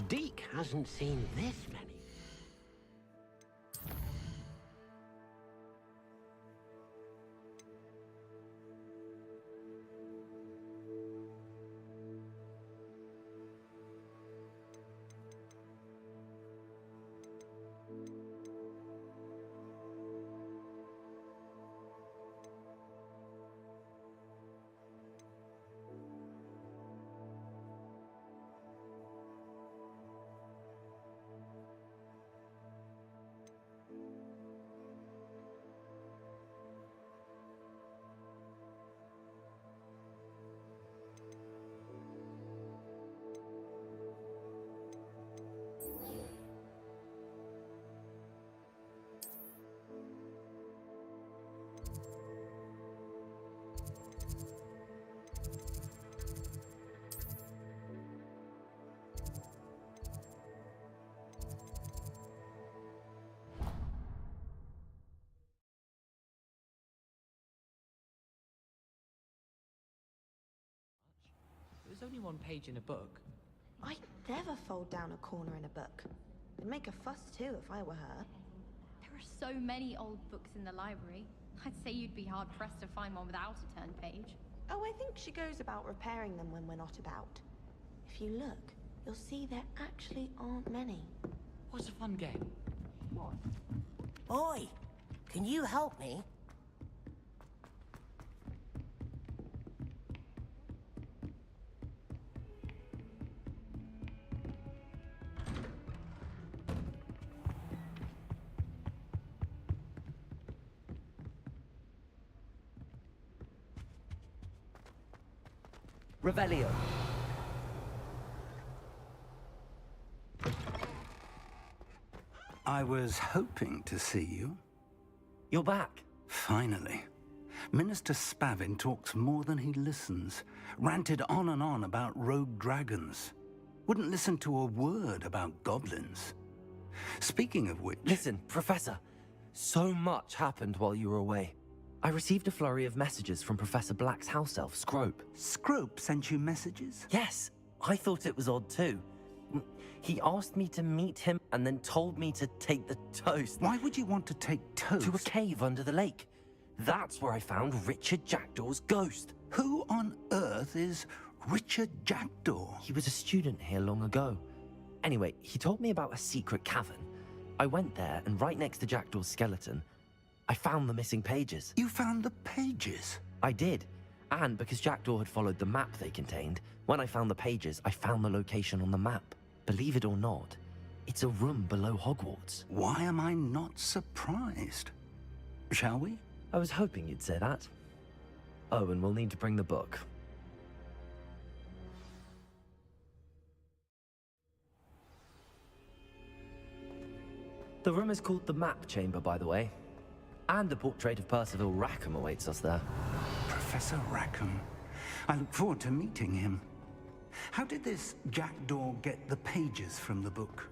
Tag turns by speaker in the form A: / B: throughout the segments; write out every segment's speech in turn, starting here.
A: Deke hasn't seen this many.
B: only one page in a book.
C: I'd never fold down a corner in a book. I'd make a fuss too if I were her.
D: There are so many old books in the library. I'd say you'd be hard-pressed to find one without a turned page.
C: Oh, I think she goes about repairing them when we're not about. If you look, you'll see there actually aren't many.
B: What a fun game.
E: Oi! Can you help me?
F: Revelio.
G: I was hoping to see you.
F: You're back.
G: Finally. Minister Spavin talks more than he listens. Ranted on and on about rogue dragons. Wouldn't listen to a word about goblins. Speaking of which...
F: Listen, Professor. So much happened while you were away. I received a flurry of messages from Professor Black's house elf, Scrope.
G: Scrope sent you messages?
F: Yes, I thought it was odd too. He asked me to meet him and then told me to take the toast.
G: Why would you want to take toast?
F: To a cave under the lake. That's where I found Richard Jackdaw's ghost.
G: Who on earth is Richard Jackdaw?
F: He was a student here long ago. Anyway, he told me about a secret cavern. I went there, and right next to Jackdaw's skeleton, I found the missing pages.
G: You found the pages?
F: I did. And because Jackdaw had followed the map they contained, when I found the pages, I found the location on the map. Believe it or not, it's a room below Hogwarts.
G: Why am I not surprised? Shall we?
F: I was hoping you'd say that. Oh, and we'll need to bring the book. The room is called the Map Chamber, by the way. And a portrait of Percival Rackham awaits us there.
G: Professor Rackham. I look forward to meeting him. How did this Jackdaw get the pages from the book?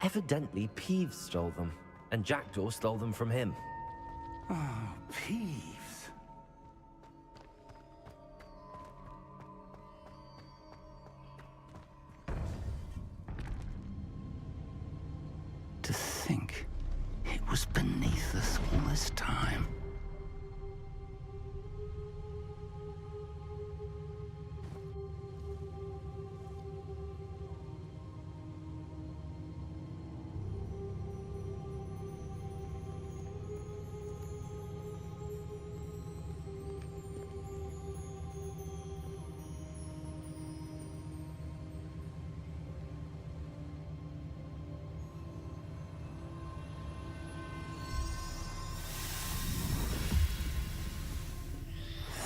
F: Evidently, Peeves stole them, and Jackdaw stole them from him.
G: Oh, Peeves. To think it was beneath us all this time.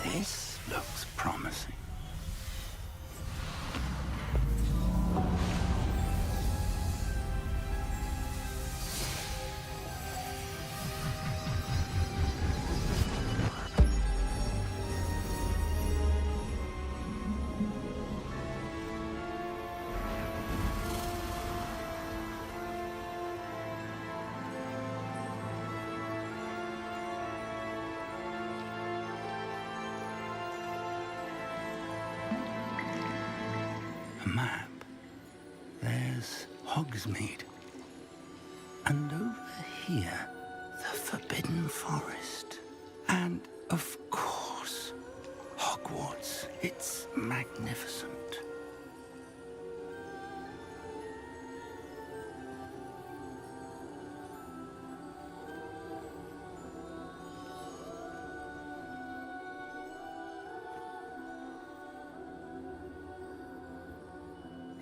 G: This looks promising. Map. There's Hogsmeade. And over here, the Forbidden Forest. And, of course, Hogwarts. It's magnificent.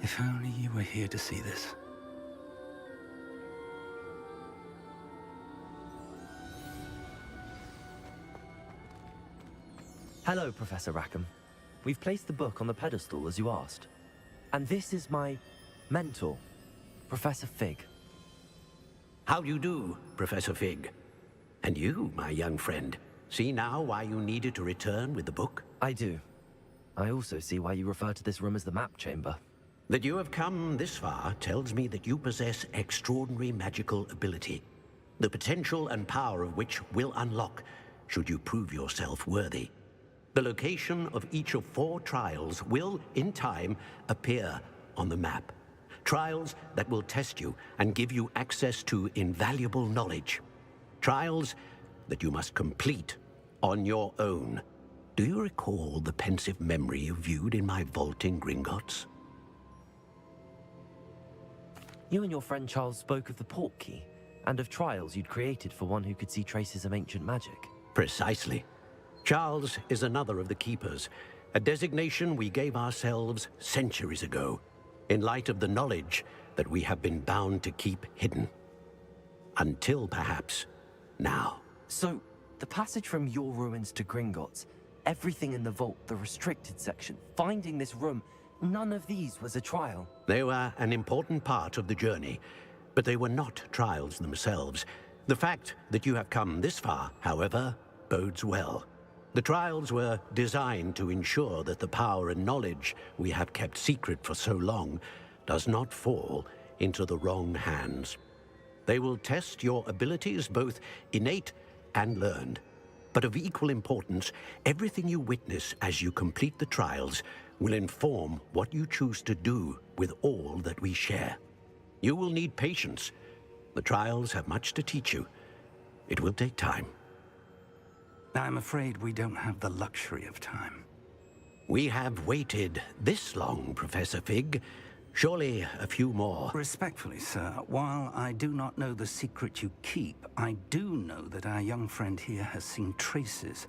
G: If only you were here to see this.
F: Hello, Professor Rackham. We've placed the book on the pedestal as you asked. And this is my mentor, Professor Fig.
A: How do you do, Professor Fig? And you, my young friend, see now why you needed to return with the book?
F: I do. I also see why you refer to this room as the Map Chamber.
A: That you have come this far tells me that you possess extraordinary magical ability, the potential and power of which will unlock should you prove yourself worthy. The location of each of 4 trials will, in time, appear on the map. Trials that will test you and give you access to invaluable knowledge. Trials that you must complete on your own. Do you recall the pensive memory you viewed in my vault in Gringotts?
F: You and your friend Charles spoke of the port key, and of trials you'd created for one who could see traces of ancient magic.
A: Precisely. Charles is another of the Keepers, a designation we gave ourselves centuries ago, in light of the knowledge that we have been bound to keep hidden. Until, perhaps, now.
F: So, the passage from your ruins to Gringotts, everything in the vault, the restricted section, finding this room, none of these was a trial.
A: They were an important part of the journey, but they were not trials themselves. The fact that you have come this far, however, bodes well. The trials were designed to ensure that the power and knowledge we have kept secret for so long does not fall into the wrong hands. They will test your abilities, both innate and learned. But of equal importance, everything you witness as you complete the trials will inform what you choose to do with all that we share. You will need patience. The trials have much to teach you. It will take time.
G: I'm afraid we don't have the luxury of time.
A: We have waited this long, Professor Fig. Surely a few more.
G: Respectfully, sir, while I do not know the secret you keep, I do know that our young friend here has seen traces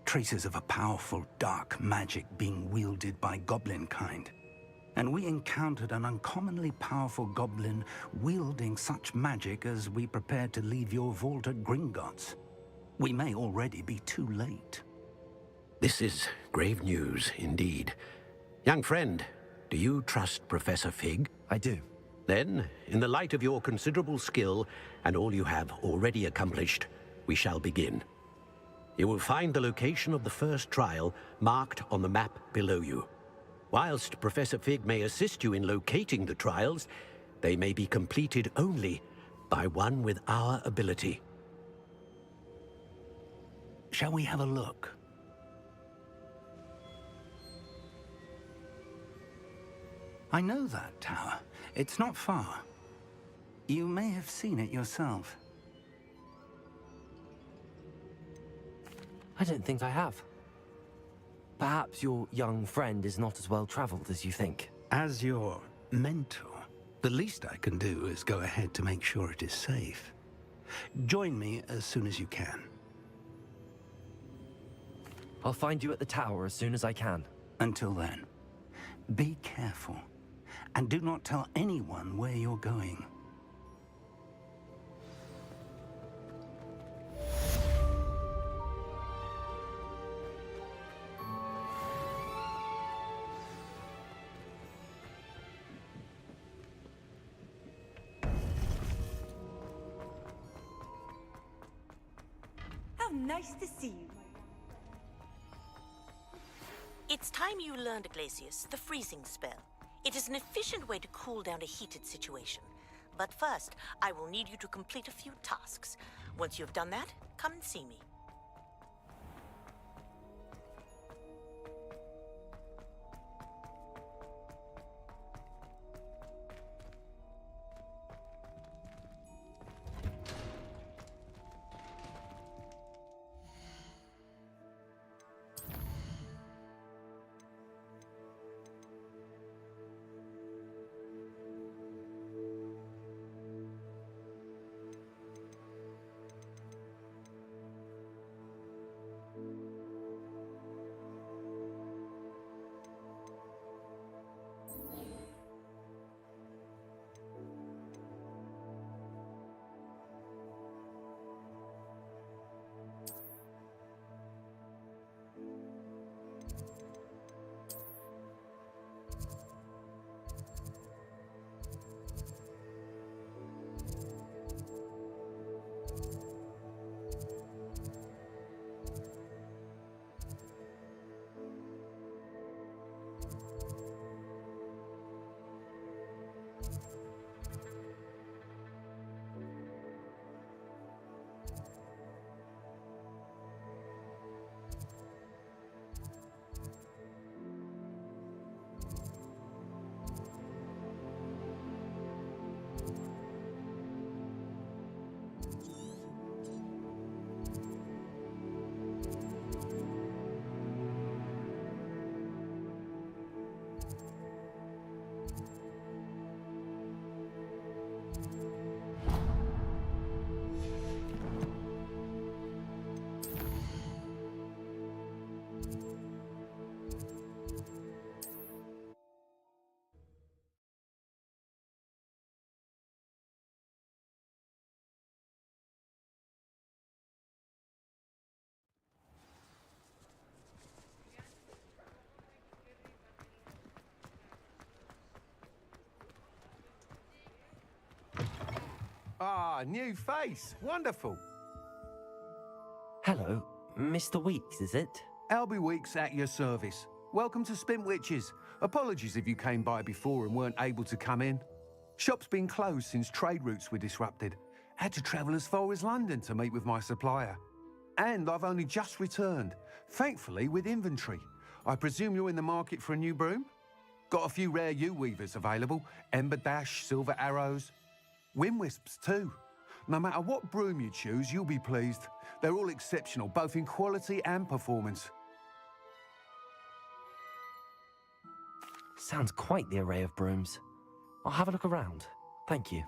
G: of a powerful dark magic being wielded by goblin kind. And we encountered an uncommonly powerful goblin wielding such magic as we prepared to leave your vault at Gringotts. We may already be too late.
A: This is grave news indeed. Young friend, do you trust Professor Fig?
F: I do.
A: Then, in the light of your considerable skill and all you have already accomplished, we shall begin. You will find the location of the first trial marked on the map below you. Whilst Professor Fig may assist you in locating the trials, they may be completed only by one with our ability.
G: Shall we have a look? I know that tower. It's not far. You may have seen it yourself.
F: I don't think I have. Perhaps your young friend is not as well traveled as you think.
G: As your mentor, the least I can do is go ahead to make sure it is safe. Join me as soon as you can.
F: I'll find you at the tower as soon as I can.
G: Until then, be careful, and do not tell anyone where you're going.
H: How nice to see you.
E: It's time you learned, Glacius, the freezing spell. It is an efficient way to cool down a heated situation. But first, I will need you to complete a few tasks. Once you've done that, come and see me.
I: Ah, new face. Wonderful.
F: Hello, Mr. Weeks, is it?
G: Albie Weeks at your service. Welcome to Spintwitches. Apologies if you came by before and weren't able to come in. Shop's been closed since trade routes were disrupted. Had to travel as far as London to meet with my supplier. And I've only just returned, thankfully with inventory. I presume you're in the market for a new broom? Got a few rare U-weavers available. Ember Dash, Silver Arrows. Wind Wisps too. No matter what broom you choose, you'll be pleased. They're all exceptional, both in quality and performance.
F: Sounds quite the array of brooms. I'll have a look around. Thank you.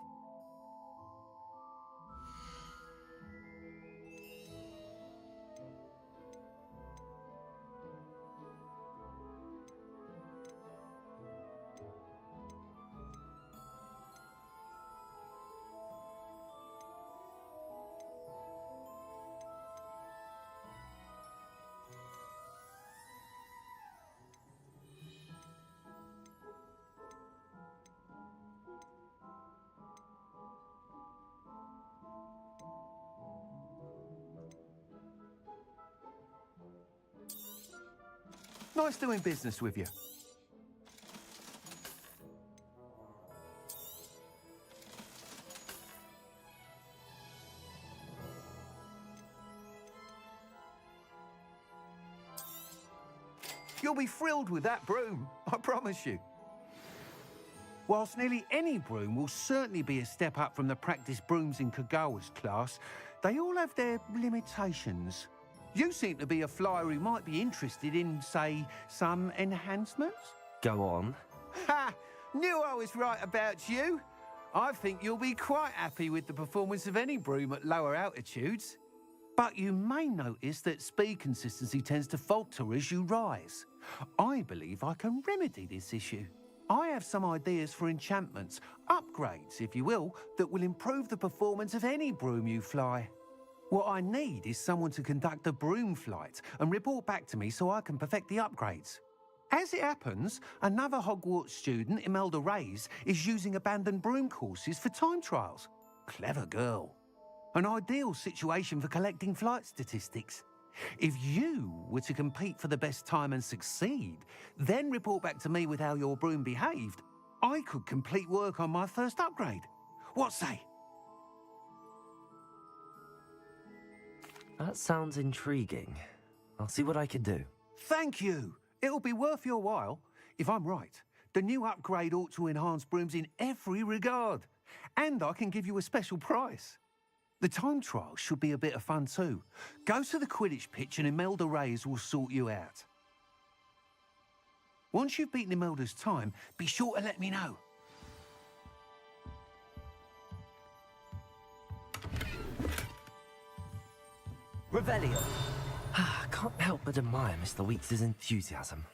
G: Nice doing business with you. You'll be thrilled with that broom, I promise you. Whilst nearly any broom will certainly be a step up from the practice brooms in Kagawa's class, they all have their limitations. You seem to be a flyer who might be interested in, say, some enhancements?
F: Go on.
G: Ha! Knew I was right about you. I think you'll be quite happy with the performance of any broom at lower altitudes. But you may notice that speed consistency tends to falter as you rise. I believe I can remedy this issue. I have some ideas for enchantments, upgrades, if you will, that will improve the performance of any broom you fly. What I need is someone to conduct a broom flight and report back to me so I can perfect the upgrades. As it happens, another Hogwarts student, Imelda Reyes, is using abandoned broom courses for time trials. Clever girl. An ideal situation for collecting flight statistics. If you were to compete for the best time and succeed, then report back to me with how your broom behaved, I could complete work on my first upgrade. What say?
F: That sounds intriguing. I'll see what I can do.
G: Thank you. It'll be worth your while. If I'm right, the new upgrade ought to enhance brooms in every regard. And I can give you a special price. The time trial should be a bit of fun too. Go to the Quidditch pitch and Imelda Reyes will sort you out. Once you've beaten Imelda's time, be sure to let me know.
F: Revelio. Can't help but admire Mr. Weeks' enthusiasm.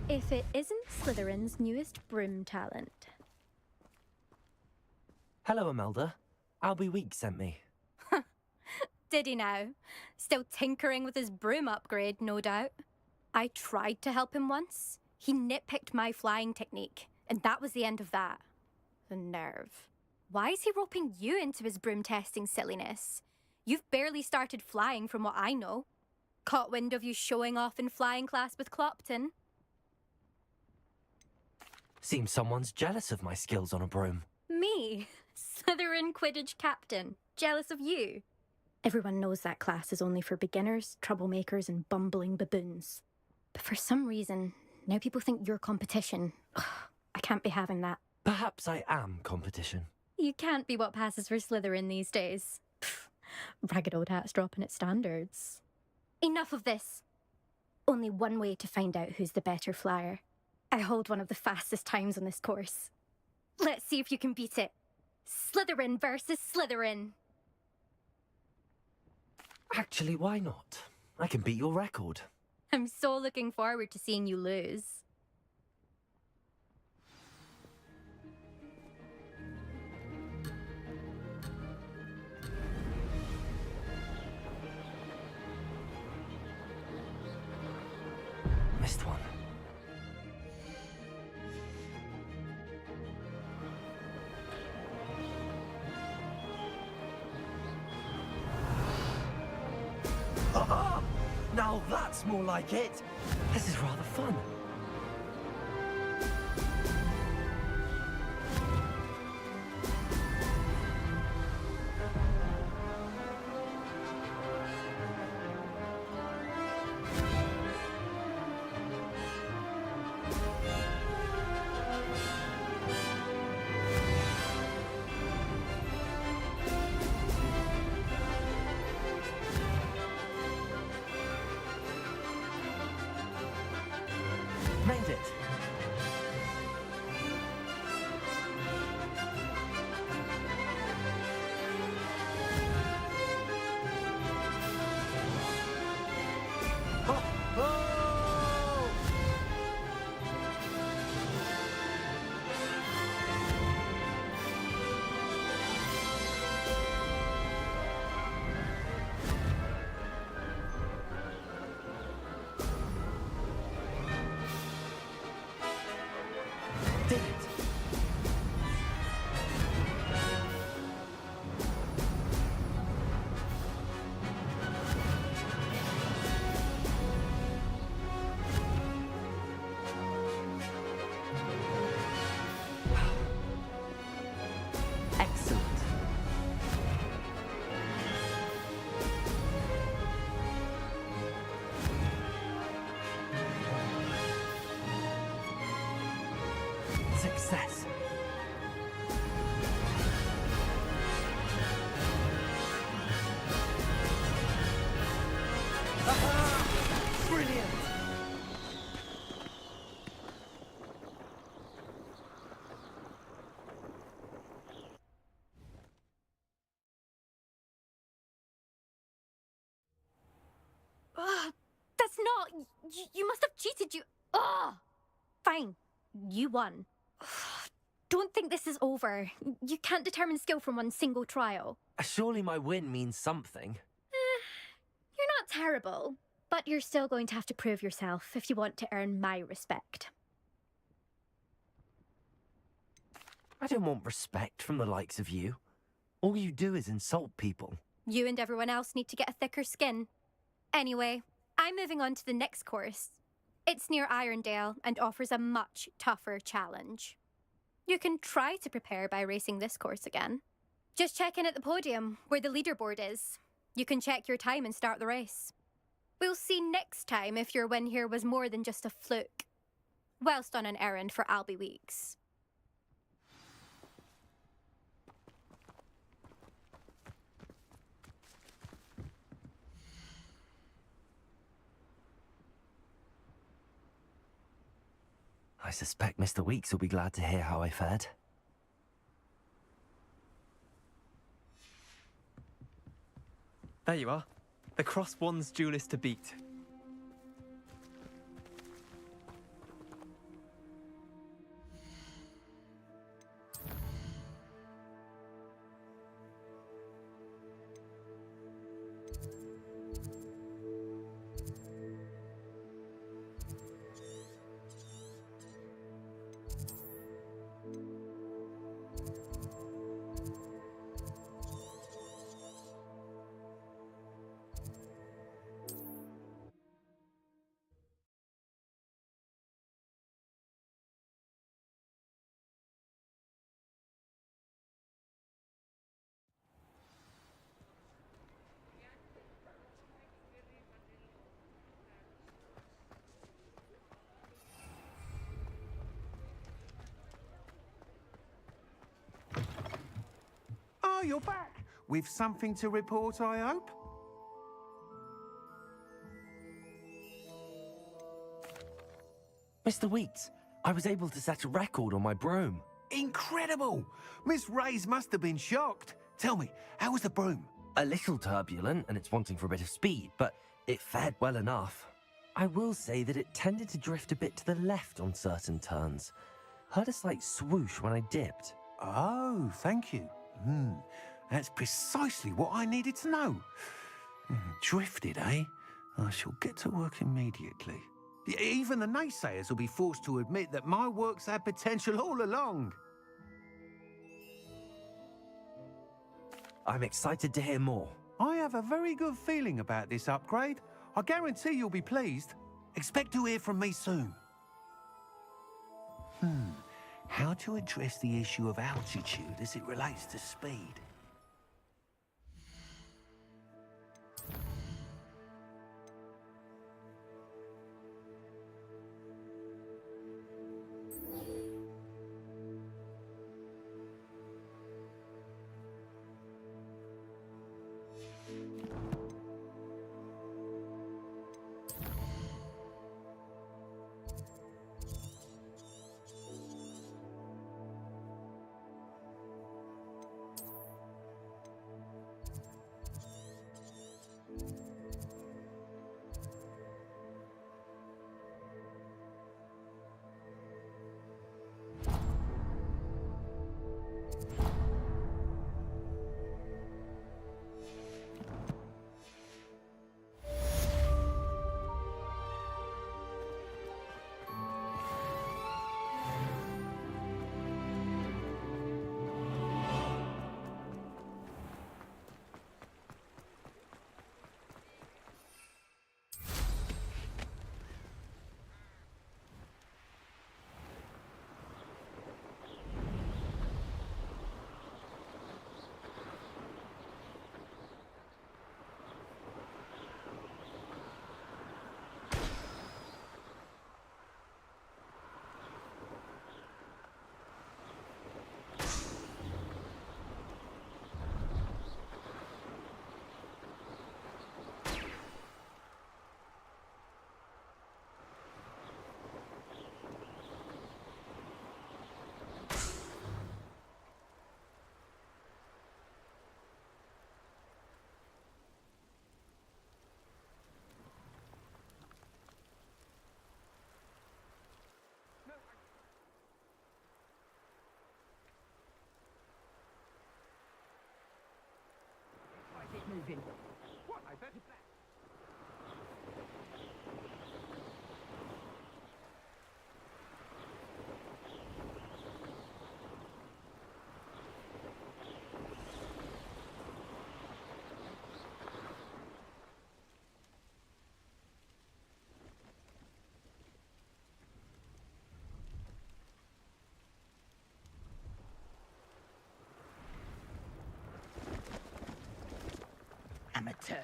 J: If it isn't Slytherin's newest broom talent.
F: Hello, Imelda. Albie Weeks sent me.
J: Did he now? Still tinkering with his broom upgrade, no doubt. I tried to help him once. He nitpicked my flying technique, and that was the end of that. The nerve. Why is he roping you into his broom testing silliness? You've barely started flying from what I know. Caught wind of you showing off in flying class with Clopton.
F: Seems someone's jealous of my skills on a broom.
J: Me? Slytherin Quidditch captain. Jealous of you? Everyone knows that class is only for beginners, troublemakers, and bumbling baboons. But for some reason, now people think you're competition. Ugh, I can't be having that.
F: Perhaps I am competition.
J: You can't be what passes for Slytherin these days. Pfft, ragged old hat's dropping its standards. Enough of this. Only one way to find out who's the better flyer. I hold one of the fastest times on this course. Let's see if you can beat it. Slytherin versus Slytherin.
F: Actually, why not? I can beat your record.
J: I'm so looking forward to seeing you lose.
F: Missed one. Now that's more like it. This is rather fun. Made it. Oh, oh! Did it. Excellent. Success. Aha! Brilliant!
J: That's not... You must have cheated, you... Ugh! Fine. You won. Don't think this is over. You can't determine skill from one single trial.
F: Surely my win means something.
J: You're not terrible, but you're still going to have to prove yourself if you want to earn my respect.
F: I don't want respect from the likes of you. All you do is insult people.
J: You and everyone else need to get a thicker skin. Anyway, I'm moving on to the next course. It's near Irondale and offers a much tougher challenge. You can try to prepare by racing this course again. Just check in at the podium, where the leaderboard is. You can check your time and start the race. We'll see next time if your win here was more than just a fluke, whilst on an errand for Albie Weeks.
F: I suspect Mr. Weeks will be glad to hear how I fared.
K: There you are. The Cross Wands duelist to beat.
I: Oh, you're back. With something to report, I hope?
F: Mr. Weeks, I was able to set a record on my broom.
I: Incredible! Miss Reyes must have been shocked. Tell me, how was the broom?
F: A little turbulent, and it's wanting for a bit of speed, but it fared well enough. I will say that it tended to drift a bit to the left on certain turns. Heard a slight swoosh when I dipped.
I: Oh, thank you. That's precisely what I needed to know. Drifted, eh? I shall get to work immediately. Even the naysayers will be forced to admit that my work's had potential all along.
F: I'm excited to hear more.
I: I have a very good feeling about this upgrade. I guarantee you'll be pleased. Expect to hear from me soon. How to address the issue of altitude as it relates to speed?
L: Moving.
I: What? I better...
L: Amateur.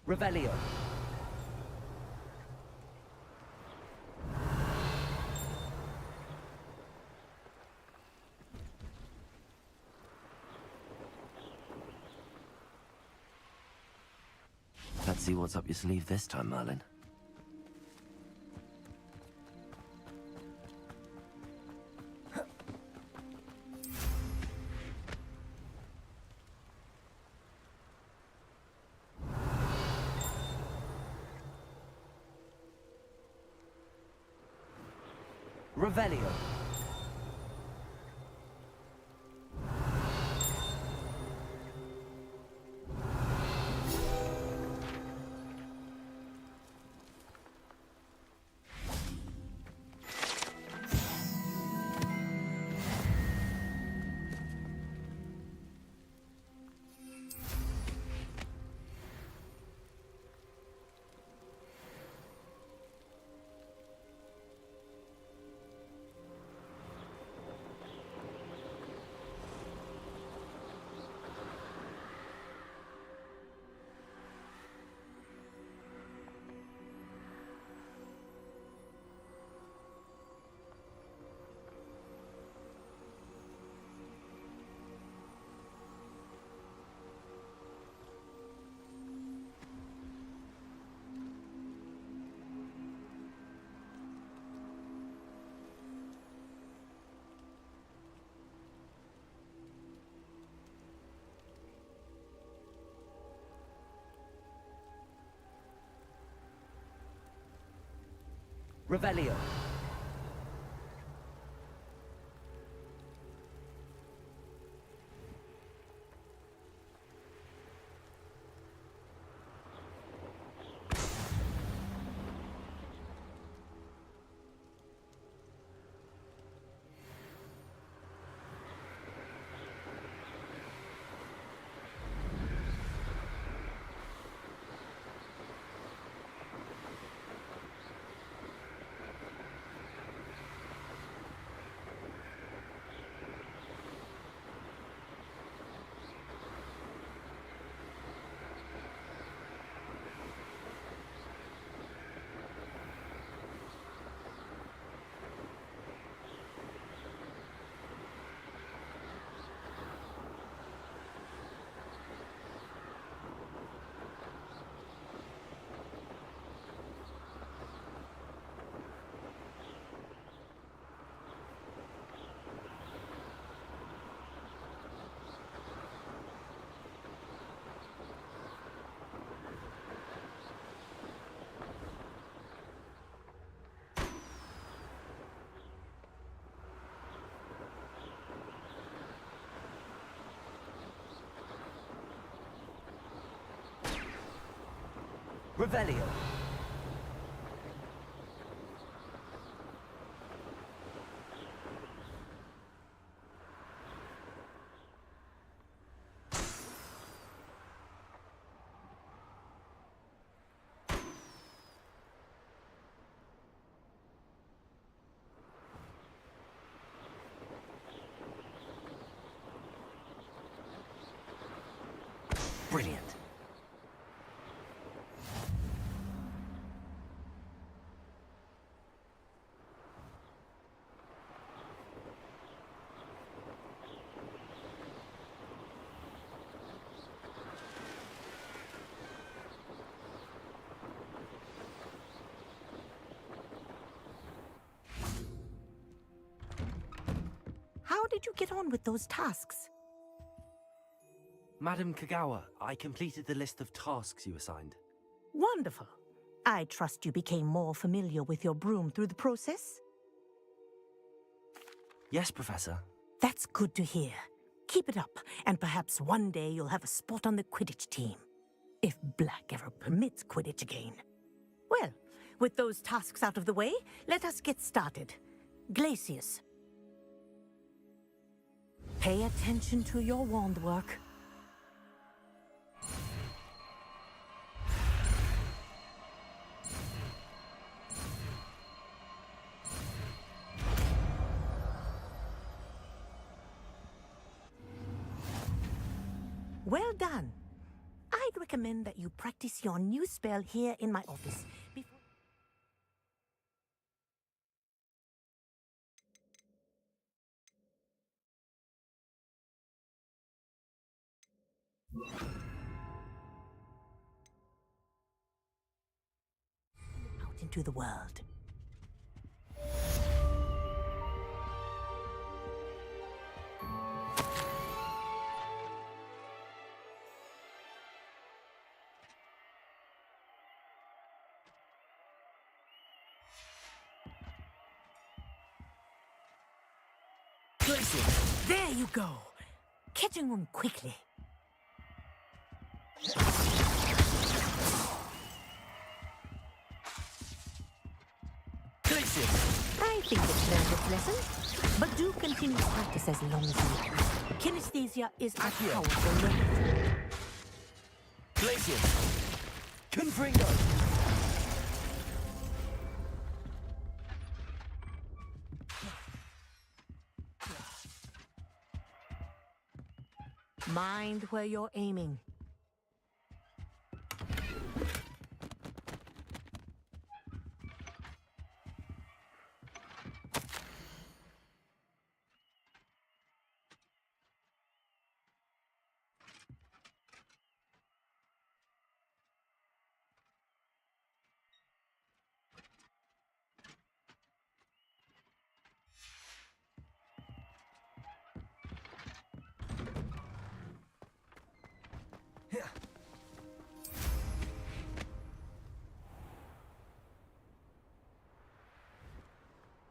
F: Revelio. Let's see what's up your sleeve this time, Merlin. Revelio. Revelio. Revelio. Brilliant.
E: How did you get on with those tasks?
F: Madam Kagawa, I completed the list of tasks you assigned.
E: Wonderful. I trust you became more familiar with your broom through the process?
F: Yes, Professor.
E: That's good to hear. Keep it up, and perhaps one day you'll have a spot on the Quidditch team. If Black ever permits Quidditch again. Well, with those tasks out of the way, let us get started. Glacius. Pay attention to your wand work. Well done. I'd recommend that you practice your new spell here in my office before... out into the world. There you go. Catching on quickly. I think it's learned its lesson, but do continue to practice as long as you can. Kinesthesia is a powerful learning.
F: Glacius. Confringo.
E: Mind where you're aiming.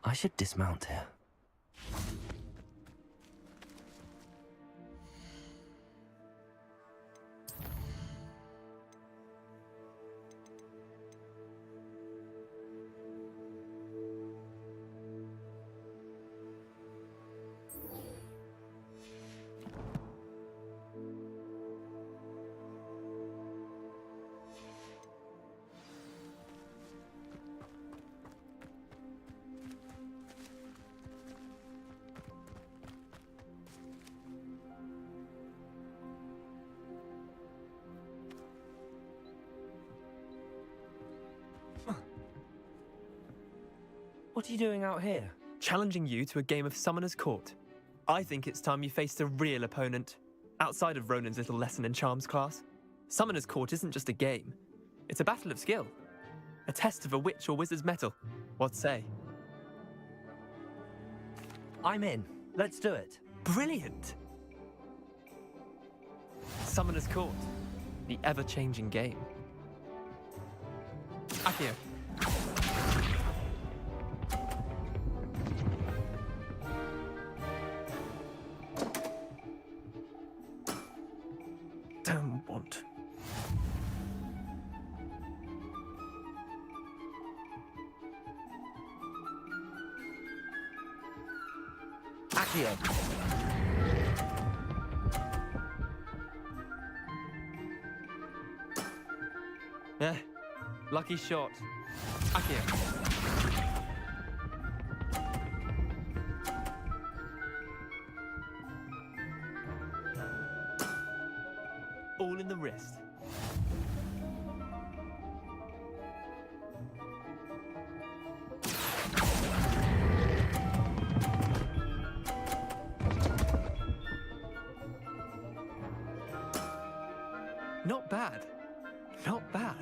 F: I should dismount here. What are you doing out here?
K: Challenging you to a game of Summoner's Court. I think it's time you faced a real opponent, outside of Ronan's little lesson in charms class. Summoner's Court isn't just a game. It's a battle of skill. A test of a witch or wizard's mettle. What say?
F: I'm in. Let's do it.
K: Brilliant! Summoner's Court. The ever-changing game. Akio. Don't want.
F: Akio.
K: Lucky shot. Akio. All in the wrist. Not bad. Not bad.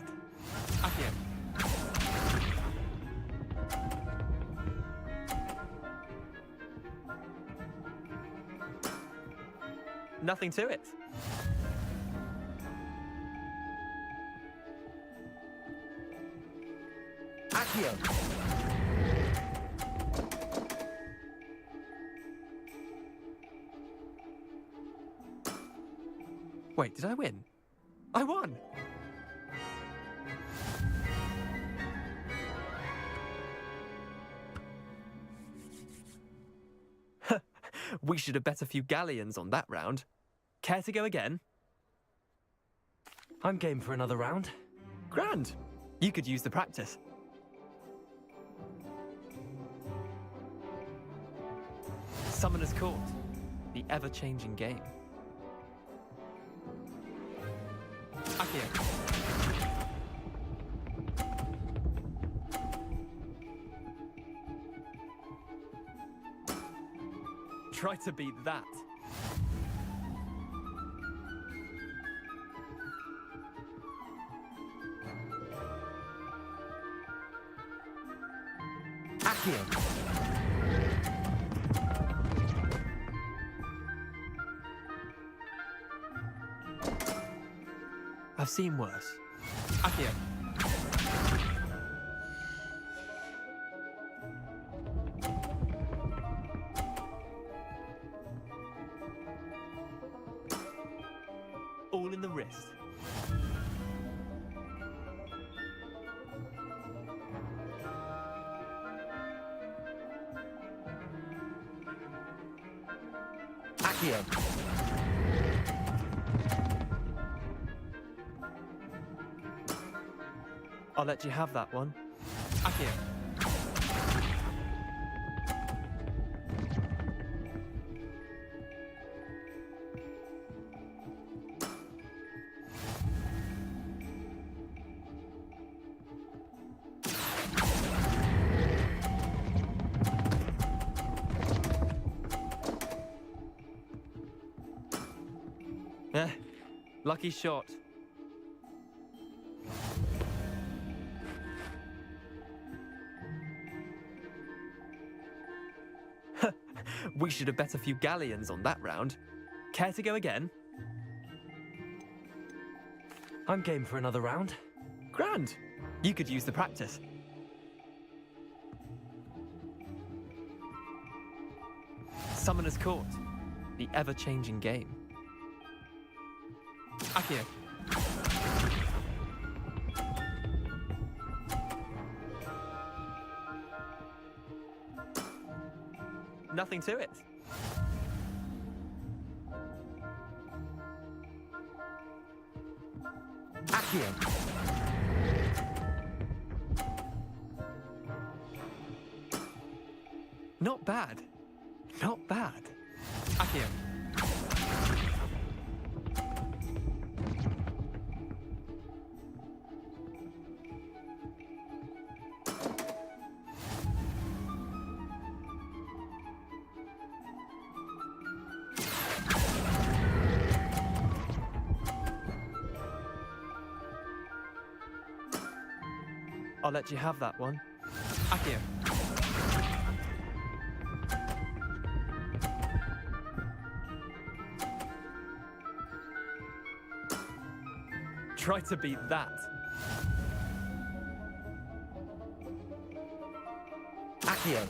K: Akio. Nothing to it.
F: Akio.
K: Wait, did I win? I won! We should have bet a few galleons on that round. Care to go again?
F: I'm game for another round.
K: Grand! You could use the practice. Summoner's Court. The ever-changing game. Akio. Try to beat that.
F: Akio.
K: I've seen worse. Akio. All in the wrist.
F: Akio.
K: I'll let you have that one. Akio. Lucky shot. We should have bet a few galleons on that round. Care to go again?
F: I'm game for another round.
K: Grand! You could use the practice. Summoner's Court, the ever-changing game. Akio. Nothing to it.
F: Akio.
K: Not bad. Not bad. Akio. I'll let you have that one. Akio. Try to beat that.
F: Akio.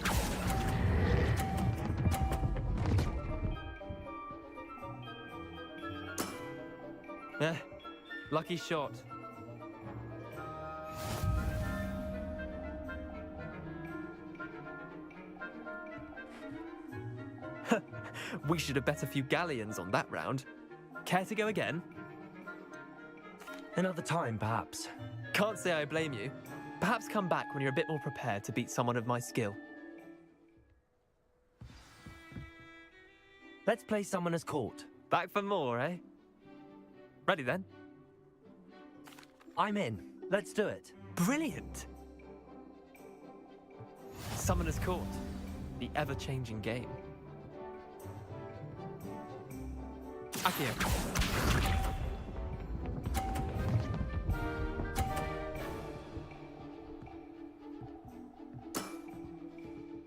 K: Lucky shot. We should have bet a few galleons on that round. Care to go again?
F: Another time, perhaps.
K: Can't say I blame you. Perhaps come back when you're a bit more prepared to beat someone of my skill.
F: Let's play Summoner's Court.
K: Back for more, eh? Ready then?
F: I'm in. Let's do it.
K: Brilliant! Summoner's Court, the ever-changing game. Akio.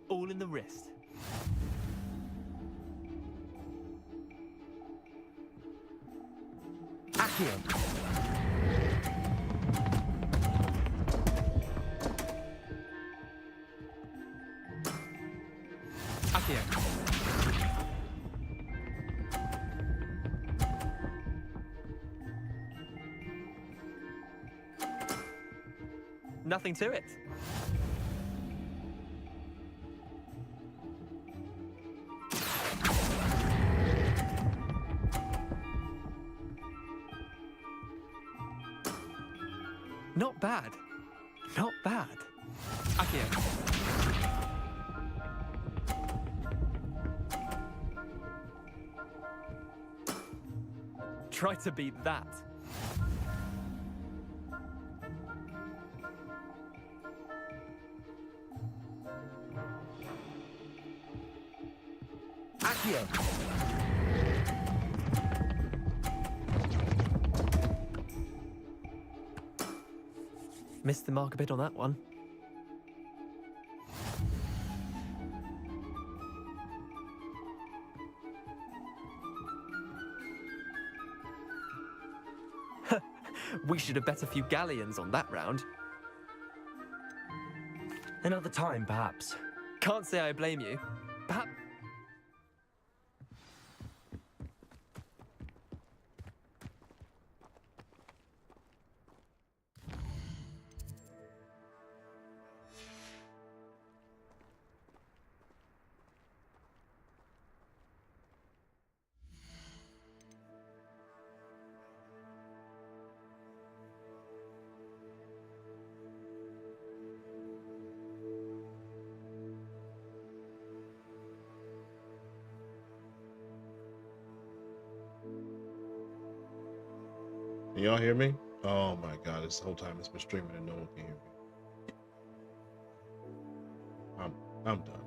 K: All in the wrist.
F: Akio.
K: Akio. Nothing to it. Not bad. Not bad. Akio. Try to beat that.
F: Akio.
K: Missed the mark a bit on that one. We should have bet a few galleons on that round.
F: Another time, perhaps.
K: Can't say I blame you. Perhaps...
L: Can y'all hear me? Oh my god, this whole time it's been streaming and no one can hear me. I'm done.